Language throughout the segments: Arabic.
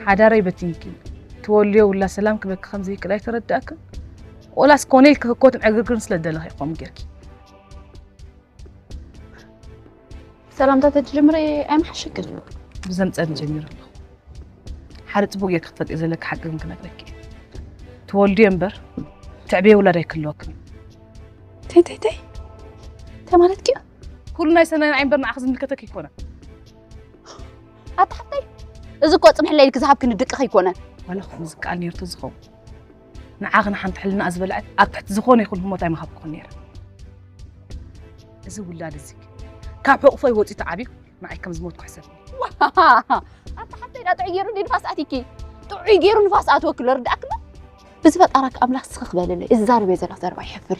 حداري بتينكي تولي ولا سلام كبك خمزي كلا يترداك ولا سكونيل كوت عقرقر سلدله يقوم جركي سلامتا تجمري ام حشكل بزمت أنا جميل الله حارت بويا كتفت إذا لك حق ممكن أقولك تولي أمبر تعبي ولا ريك اللوكن تي مالت كيف كلنا سنة عين برنا أخذ ملكتك يكونه حتى إذا كنت محل لك ذهب كن دقيقة يكونه ولا خمس قال نير تزخو نعاغنا حنت حلنا أزبلعت أتحت زخون يكون هم تايم خاب كونير إذا ولا رزق كعب أوفي وقت تعبي معي كم زموت كحسن حتى لا تعيروني نفاساتك تعيرون نفاسات وكل ردأكنا بس بتأرك أملاك سخ بالله الزار بيزل أخضر ويحفر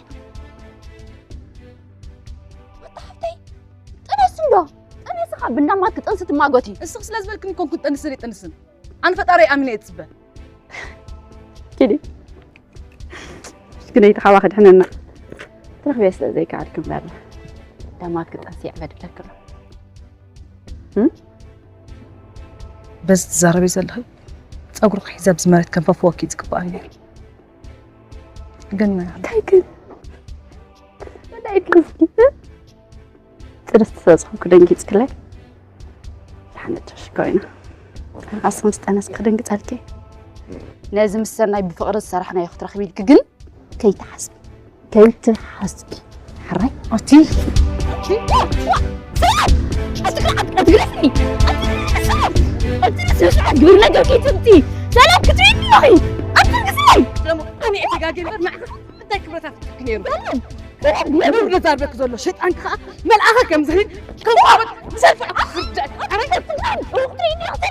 أنا سخ بالنما كنت أنست ما قوتي السخ لازم لكن كنت أنسن أنا فتاري أمني أتسبه كده كده يتخا واحد حنا ترى بس زيك عليكم لا ما كنت أسيع بدك بس تزاربي زلها أقول حساب زمرت كان فوقي تكباني قلنا تايكن أنا إتلسكي ترى تصحى كده نجيت كله حنا تشكينا أصلاً استأنس كده نجيت عليك لازم السنة بفقر الصراحة أنا ياخد رخبي لك جن كي تحسبي حري أتي أتقرأني أنت قبل لك كي تنتي سلام كتبيني أخي أنت لما أنا إتجاجي مع بدك برتاف كنير أنا بنزار بك زلوا شيء أنت ملأها كم زين كم عبد سالفة أخرج أنا كنت أختي